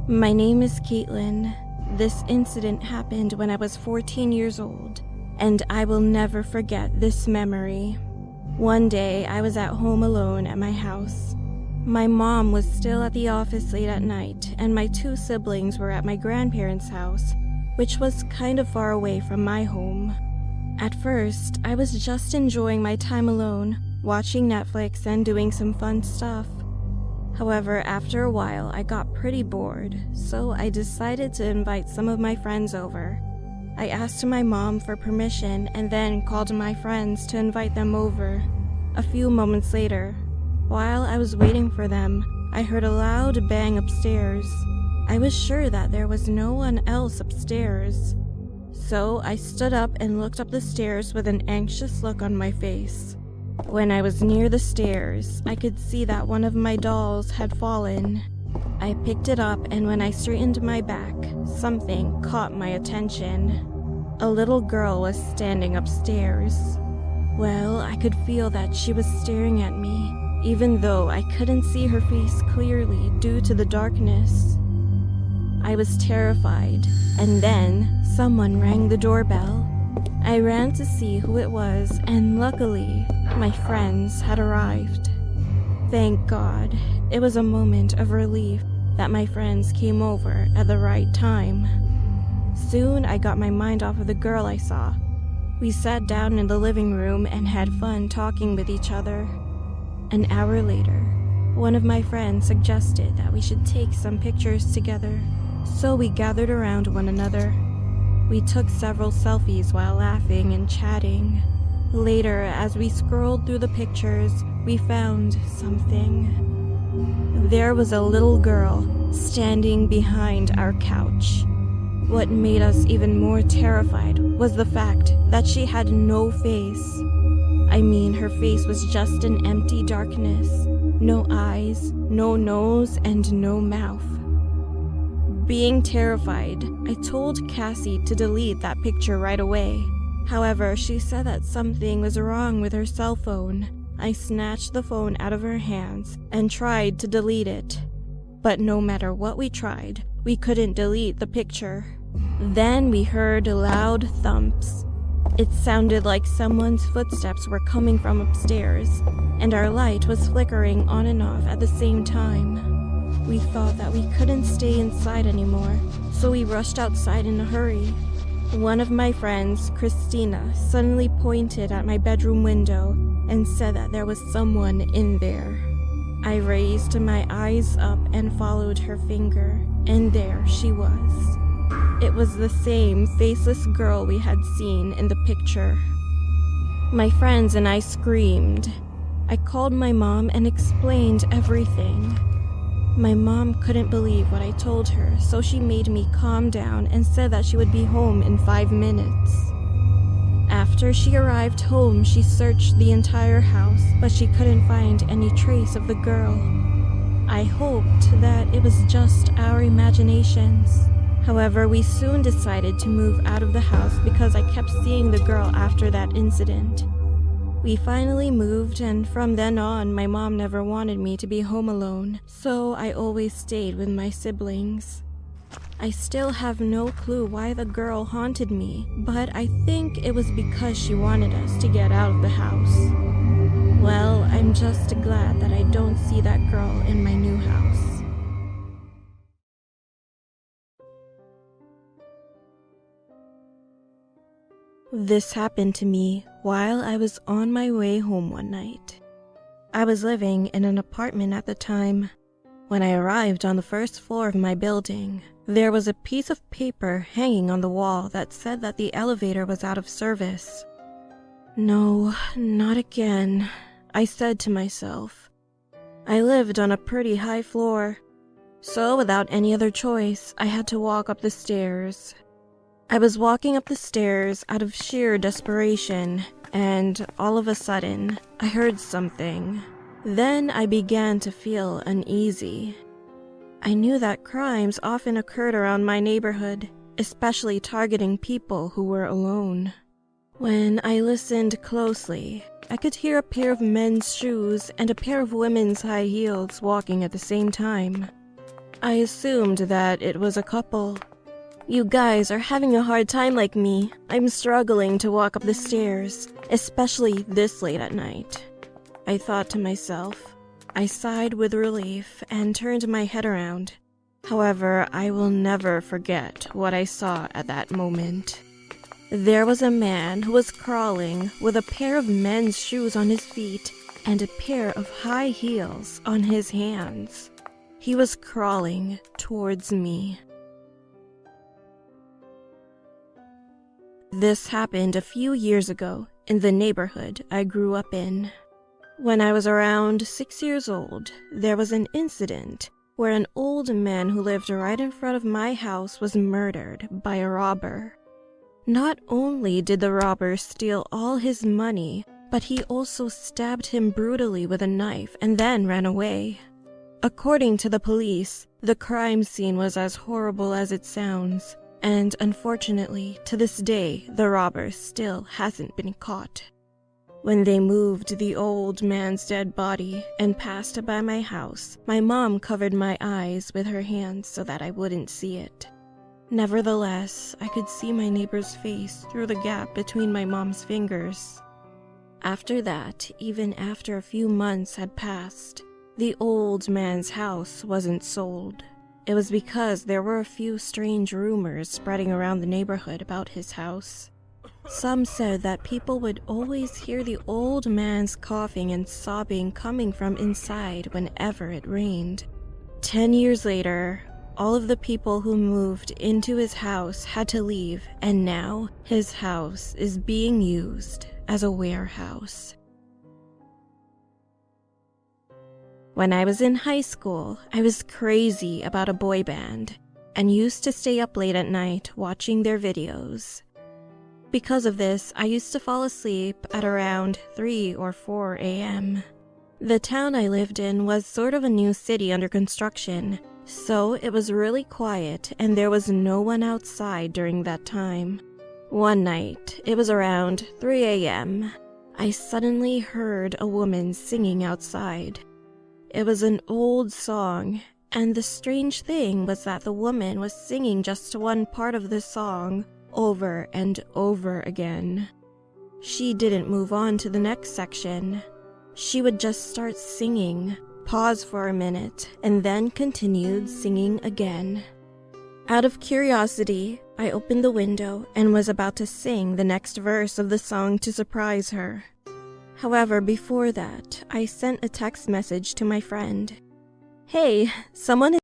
My name is Caitlin. This incident happened when I was 14 years old, and I will never forget this memory. One day, I was at home alone at my house. My mom was still at the office late at night, and my two siblings were at my grandparents' house, which was kind of far away from my home. At first, I was just enjoying my time alone, watching Netflix and doing some fun stuff. However, after a while, I got pretty bored, so I decided to invite some of my friends over. I asked my mom for permission and then called my friends to invite them over. A few moments later, while I was waiting for them, I heard a loud bang upstairs. I was sure that there was no one else upstairs. So I stood up and looked up the stairs with an anxious look on my face. When I was near the stairs, I could see that one of my dolls had fallen. I picked it up, and when I straightened my back, something caught my attention. A little girl was standing upstairs. Well, I could feel that she was staring at me, even though I couldn't see her face clearly due to the darkness. I was terrified, and then someone rang the doorbell. I ran to see who it was, and luckily, my friends had arrived. Thank God, it was a moment of relief that my friends came over at the right time. Soon, I got my mind off of the girl I saw. We sat down in the living room and had fun talking with each other. An hour later, one of my friends suggested that we should take some pictures together, so we gathered around one another. We took several selfies while laughing and chatting. Later, as we scrolled through the pictures, we found something. There was a little girl standing behind our couch. What made us even more terrified was the fact that she had no face. I mean, her face was just an empty darkness. No eyes, no nose, and no mouth. Being terrified, I told Cassie to delete that picture right away. However, she said that something was wrong with her cell phone. I snatched the phone out of her hands and tried to delete it. But no matter what we tried, we couldn't delete the picture. Then we heard loud thumps. It sounded like someone's footsteps were coming from upstairs, and our light was flickering on and off at the same time. We thought that we couldn't stay inside anymore, so we rushed outside in a hurry. One of my friends, Christina, suddenly pointed at my bedroom window and said that there was someone in there. I raised my eyes up and followed her finger, and there she was. It was the same faceless girl we had seen in the picture. My friends and I screamed. I called my mom and explained everything. My mom couldn't believe what I told her, so she made me calm down and said that she would be home in 5 minutes. After she arrived home, she searched the entire house, but she couldn't find any trace of the girl. I hoped that it was just our imaginations. However, we soon decided to move out of the house because I kept seeing the girl after that incident. We finally moved, and from then on, my mom never wanted me to be home alone, so I always stayed with my siblings. I still have no clue why the girl haunted me, but I think it was because she wanted us to get out of the house. Well, I'm just glad that I don't see that girl in my new house. This happened to me while I was on my way home one night. I was living in an apartment at the time. When I arrived on the first floor of my building, there was a piece of paper hanging on the wall that said that the elevator was out of service. No, not again, I said to myself. I lived on a pretty high floor, so without any other choice, I had to walk up the stairs. I was walking up the stairs out of sheer desperation, and all of a sudden, I heard something. Then I began to feel uneasy. I knew that crimes often occurred around my neighborhood, especially targeting people who were alone. When I listened closely, I could hear a pair of men's shoes and a pair of women's high heels walking at the same time. I assumed that it was a couple. You guys are having a hard time like me. I'm struggling to walk up the stairs, especially this late at night. I thought to myself. I sighed with relief and turned my head around. However, I will never forget what I saw at that moment. There was a man who was crawling with a pair of men's shoes on his feet and a pair of high heels on his hands. He was crawling towards me. This happened a few years ago in the neighborhood I grew up in. When I was around 6 years old, there was an incident where an old man who lived right in front of my house was murdered by a robber. Not only did the robber steal all his money, but he also stabbed him brutally with a knife and then ran away. According to the police, the crime scene was as horrible as it sounds, and unfortunately, to this day, the robber still hasn't been caught. When they moved the old man's dead body and passed by my house, my mom covered my eyes with her hands so that I wouldn't see it. Nevertheless, I could see my neighbor's face through the gap between my mom's fingers. After that, even after a few months had passed, the old man's house wasn't sold. It was because there were a few strange rumors spreading around the neighborhood about his house. Some said that people would always hear the old man's coughing and sobbing coming from inside whenever it rained. 10 years later, all of the people who moved into his house had to leave, and now his house is being used as a warehouse. When I was in high school, I was crazy about a boy band and used to stay up late at night watching their videos. Because of this, I used to fall asleep at around 3 or 4 a.m. The town I lived in was sort of a new city under construction, so it was really quiet and there was no one outside during that time. One night, it was around 3 a.m., I suddenly heard a woman singing outside. It was an old song, and the strange thing was that the woman was singing just one part of the song over and over again. She didn't move on to the next section. She would just start singing, pause for a minute, and then continued singing again. Out of curiosity, I opened the window and was about to sing the next verse of the song to surprise her. However, before that, I sent a text message to my friend. "Hey, someone